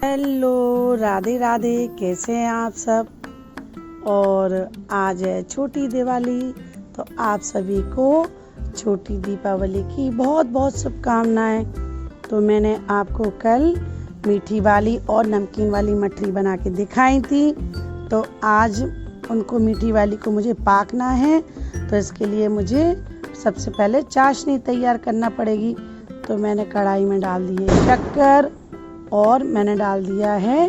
Hello, Radhe Radhe. कैसे हैं आप सब। और आज है छोटी दिवाली, तो आप सभी को छोटी दीपावली की बहुत बहुत शुभकामनाएं। तो मैंने आपको कल मीठी वाली और नमकीन वाली मठरी बना के दिखाई थी, तो आज उनको मीठी वाली को मुझे पाकना है। तो इसके लिए मुझे सबसे पहले चाशनी तैयार करना पड़ेगी। तो मैंने कढ़ाई में डाल दी है शक्कर और मैंने डाल दिया है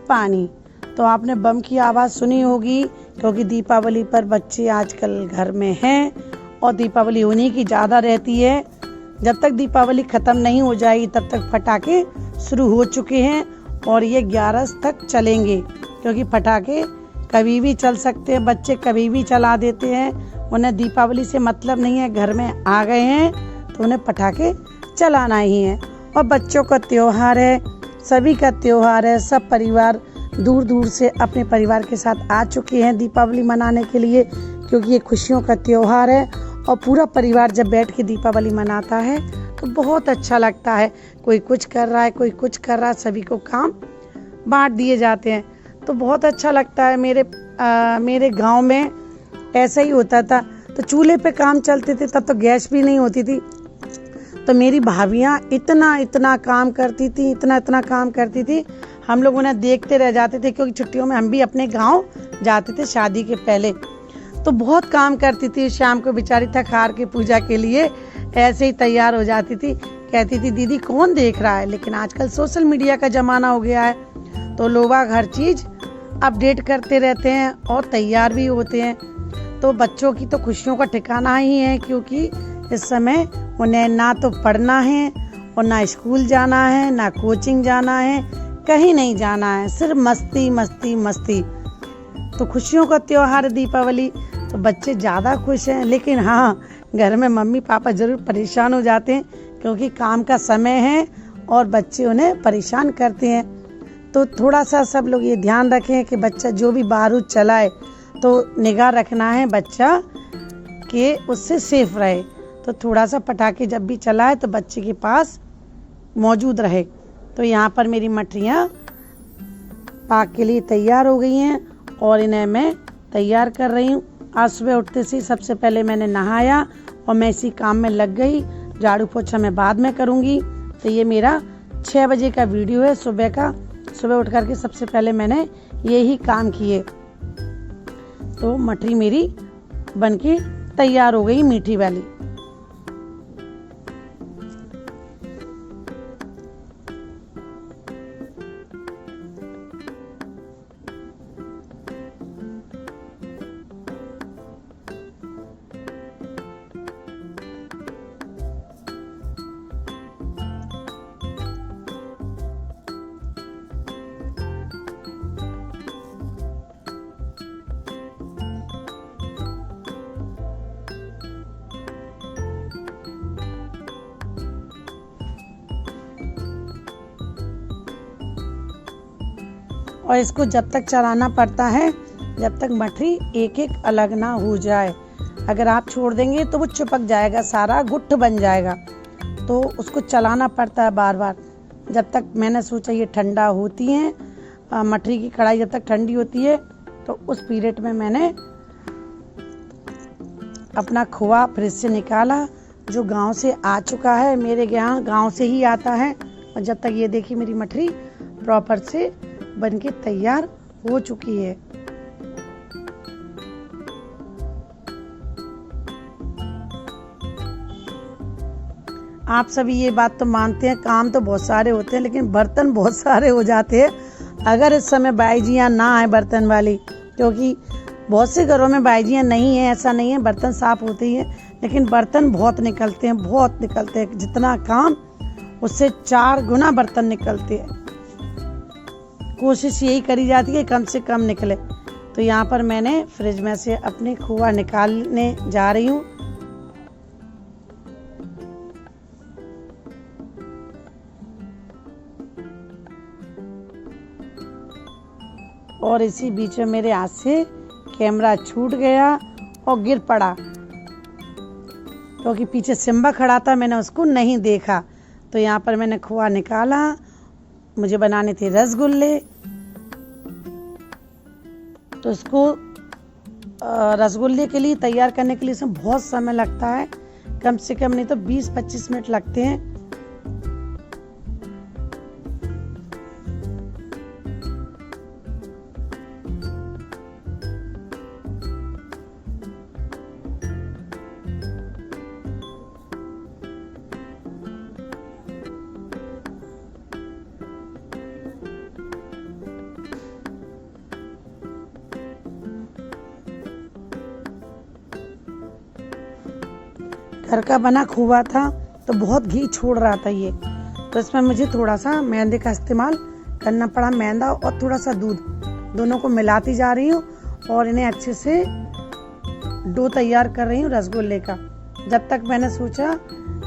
पानी। तो आपने बम की आवाज़ सुनी होगी, क्योंकि दीपावली पर बच्चे आजकल घर में हैं और दीपावली उन्हीं की ज़्यादा रहती है। जब तक दीपावली ख़त्म नहीं हो जाएगी तब तक पटाखे शुरू हो चुके हैं और ये 11 तक चलेंगे, क्योंकि पटाखे कभी भी चल सकते हैं, बच्चे कभी भी चला देते हैं। उन्हें दीपावली से मतलब नहीं है, घर में आ गए हैं तो उन्हें पटाखे चलाना ही है। और बच्चों का त्योहार है, सभी का त्योहार है। सब परिवार दूर दूर से अपने परिवार के साथ आ चुके हैं दीपावली मनाने के लिए, क्योंकि ये खुशियों का त्योहार है। और पूरा परिवार जब बैठ के दीपावली मनाता है तो बहुत अच्छा लगता है। कोई कुछ कर रहा है, कोई कुछ कर रहा है, सभी को काम बांट दिए जाते हैं, तो बहुत अच्छा लगता है। मेरे गांव में ऐसा ही होता था। तो चूल्हे पे काम चलते थे, तब तो गैस भी नहीं होती थी। तो मेरी भाभियाँ इतना काम करती थी, इतना काम करती थी, हम लोग उन्हें देखते रह जाते थे, क्योंकि छुट्टियों में हम भी अपने गांव जाते थे शादी के पहले। तो बहुत काम करती थी। शाम को बेचारी थक हार के पूजा के लिए ऐसे ही तैयार हो जाती थी, कहती थी दीदी कौन देख रहा है। लेकिन आजकल सोशल मीडिया का ज़माना हो गया है, तो लोग हर चीज़ अपडेट करते रहते हैं और तैयार भी होते हैं। तो बच्चों की तो खुशियों का ठिकाना ही है, क्योंकि इस समय उन्हें ना तो पढ़ना है और ना स्कूल जाना है, ना कोचिंग जाना है, कहीं नहीं जाना है, सिर्फ मस्ती मस्ती मस्ती। तो खुशियों का त्योहार दीपावली, तो बच्चे ज़्यादा खुश हैं। लेकिन हाँ, घर में मम्मी पापा ज़रूर परेशान हो जाते हैं, क्योंकि काम का समय है और बच्चे उन्हें परेशान करते हैं। तो थोड़ा सा सब लोग ये ध्यान रखें कि बच्चा जो भी बारूद चलाए तो निगाह रखना है बच्चा कि उससे सेफ रहे। तो थोड़ा सा पटाखे जब भी चलाए तो बच्चे के पास मौजूद रहे। तो यहाँ पर मेरी मठरियाँ पाक के लिए तैयार हो गई हैं और इन्हें मैं तैयार कर रही हूँ। आज सुबह उठते से सबसे पहले मैंने नहाया और मैं इसी काम में लग गई। झाड़ू पोछा मैं बाद में करूँगी। तो ये मेरा 6 बजे का वीडियो है सुबह का। सुबह उठ करके सबसे पहले मैंने यही काम किए। तो मठरी मेरी बनके तैयार हो गई मीठी वाली। और इसको जब तक चलाना पड़ता है जब तक मठरी एक एक अलग ना हो जाए। अगर आप छोड़ देंगे तो वो चिपक जाएगा, सारा गुट्ठ बन जाएगा। तो उसको चलाना पड़ता है बार बार। जब तक मैंने सोचा ये ठंडा होती है, मठरी की कढ़ाई जब तक ठंडी होती है, तो उस पीरियड में मैंने अपना खोआ फ्रिज से निकाला, जो गांव से आ चुका है। मेरे यहाँ गांव से ही आता है। और जब तक ये देखिए मेरी मठरी प्रॉपर से बनके तैयार हो चुकी है। आप सभी ये बात तो मानते हैं, काम तो बहुत सारे होते हैं लेकिन बर्तन बहुत सारे हो जाते हैं। अगर इस समय बाईजियाँ ना आए बर्तन वाली, क्योंकि बहुत से घरों में बाईजियाँ नहीं है, ऐसा नहीं है, बर्तन साफ होते ही हैं, लेकिन बर्तन बहुत निकलते हैं, बहुत निकलते हैं। जितना काम उससे 4 गुना बर्तन निकलते हैं। कोशिश यही करी जाती है कम से कम निकले। तो यहाँ पर मैंने फ्रिज में से अपने खोआ निकालने जा रही हूँ। और इसी बीच में मेरे हाथ से कैमरा छूट गया और गिर पड़ा, क्योंकि पीछे सिम्बा खड़ा था, मैंने उसको नहीं देखा। तो यहाँ पर मैंने खोआ निकाला मुझे बनाने थे रसगुल्ले। तो इसको रसगुल्ले के लिए तैयार करने के लिए इसमें बहुत समय लगता है, कम से कम नहीं तो 20-25 मिनट लगते हैं। घर का बना खोआ था तो बहुत घी छोड़ रहा था ये, तो इसमें मुझे थोड़ा सा मैदे का इस्तेमाल करना पड़ा। मैदा और थोड़ा सा दूध दोनों को मिलाती जा रही हूँ और इन्हें अच्छे से डो तैयार कर रही हूँ रसगुल्ले का। जब तक मैंने सोचा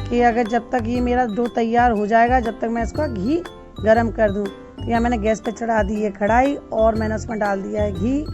कि अगर जब तक ये मेरा डो तैयार हो जाएगा जब तक मैं इसका घी गरम कर दूँ। तो यहाँ मैंने गैस पे चढ़ा दी है कढ़ाई और मैंने उसमें डाल दिया है घी।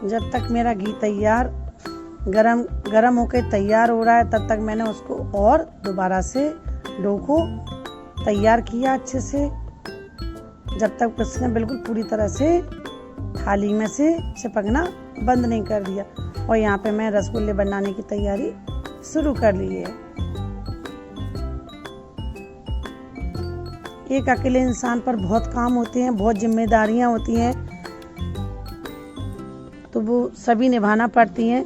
जब तक मेरा घी तैयार गरम होकर तैयार हो रहा है तब तक मैंने उसको और दोबारा से डो को तैयार किया अच्छे से, जब तक उसने बिल्कुल पूरी तरह से थाली में से चिपकना बंद नहीं कर दिया। और यहाँ पे मैं रसगुल्ले बनाने की तैयारी शुरू कर ली है। एक अकेले इंसान पर बहुत काम होते हैं, बहुत जिम्मेदारियां होती हैं, तो वो सभी निभाना पड़ती हैं।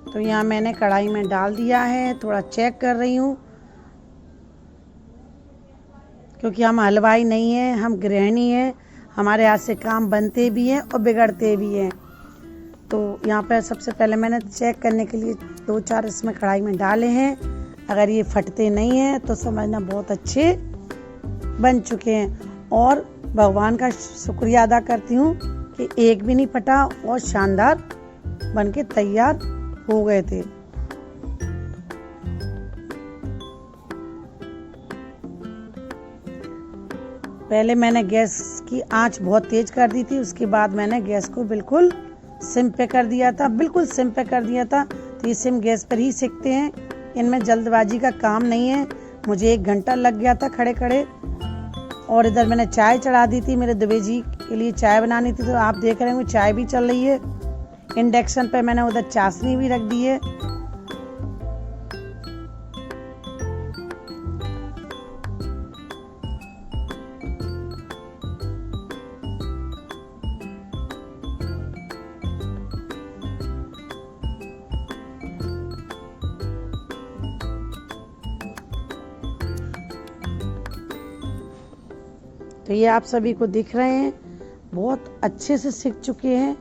तो यहाँ मैंने कढ़ाई में डाल दिया है, थोड़ा चेक कर रही हूँ क्योंकि हम हलवाई नहीं हैं, हम गृहिणी हैं, हमारे हाथ से काम बनते भी हैं और बिगड़ते भी हैं। तो यहाँ पर सबसे पहले मैंने चेक करने के लिए 2-4 इसमें कढ़ाई में डाले हैं। अगर ये फटते नहीं हैं तो समझना बहुत अच्छे बन चुके हैं। और भगवान का शुक्रिया अदा करती हूँ कि एक भी नहीं फटा और शानदार बनके तैयार हो गए थे। पहले मैंने गैस की आंच बहुत तेज कर दी थी, उसके बाद मैंने गैस को बिल्कुल सिम पे कर दिया था, बिल्कुल सिम पे कर दिया था। तो ये सिम गैस पर ही सेकते हैं, इनमें जल्दबाजी का काम नहीं है। मुझे 1 घंटा लग गया था खड़े खड़े। और इधर मैंने चाय चढ़ा दी थी, मेरे दुबे जी के लिए चाय बनानी थी, तो आप देख रहे होंगे चाय भी चल रही है। इंडक्शन पे मैंने उधर चाशनी भी रख दी है। तो ये आप सभी को दिख रहे हैं, बहुत अच्छे से सिक चुके हैं।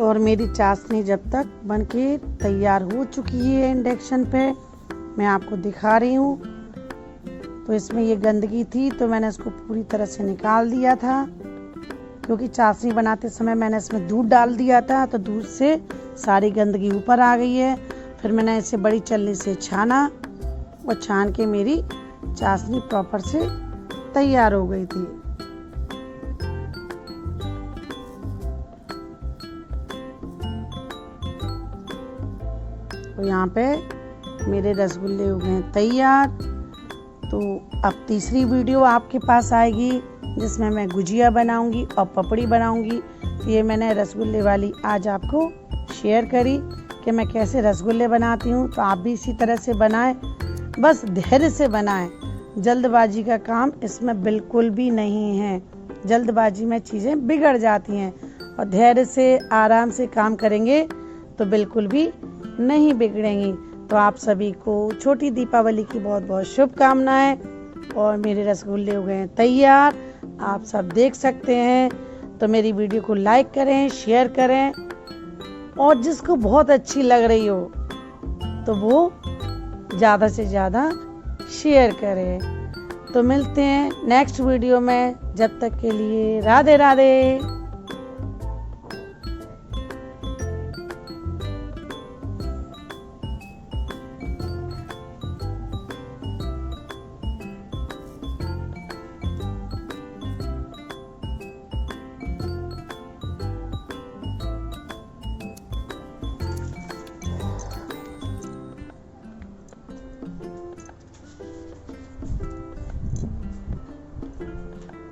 और मेरी चाशनी जब तक बनके तैयार हो चुकी है इंडक्शन पे, मैं आपको दिखा रही हूँ। तो इसमें ये गंदगी थी तो मैंने इसको पूरी तरह से निकाल दिया था, क्योंकि चाशनी बनाते समय मैंने इसमें दूध डाल दिया था, तो दूध से सारी गंदगी ऊपर आ गई है। फिर मैंने इसे बड़ी चलनी से छाना और छान के मेरी चाशनी प्रॉपर से तैयार हो गई थी। तो यहाँ पे मेरे रसगुल्ले हो गए तैयार। तो अब तीसरी वीडियो आपके पास आएगी जिसमें मैं गुजिया बनाऊंगी और पपड़ी बनाऊंगी। तो ये मैंने रसगुल्ले वाली आज आपको शेयर करी कि मैं कैसे रसगुल्ले बनाती हूँ। तो आप भी इसी तरह से बनाएं, बस धैर्य से बनाएं। जल्दबाजी का काम इसमें बिल्कुल भी नहीं है। जल्दबाजी में चीज़ें बिगड़ जाती हैं और धैर्य से आराम से काम करेंगे तो बिल्कुल भी नहीं बिगड़ेंगी। तो आप सभी को छोटी दीपावली की बहुत बहुत शुभकामनाएं। और मेरे रसगुल्ले हो गए तैयार, आप सब देख सकते हैं। तो मेरी वीडियो को लाइक करें, शेयर करें, और जिसको बहुत अच्छी लग रही हो तो वो ज़्यादा से ज़्यादा शेयर करें। तो मिलते हैं नेक्स्ट वीडियो में, जब तक के लिए राधे राधे।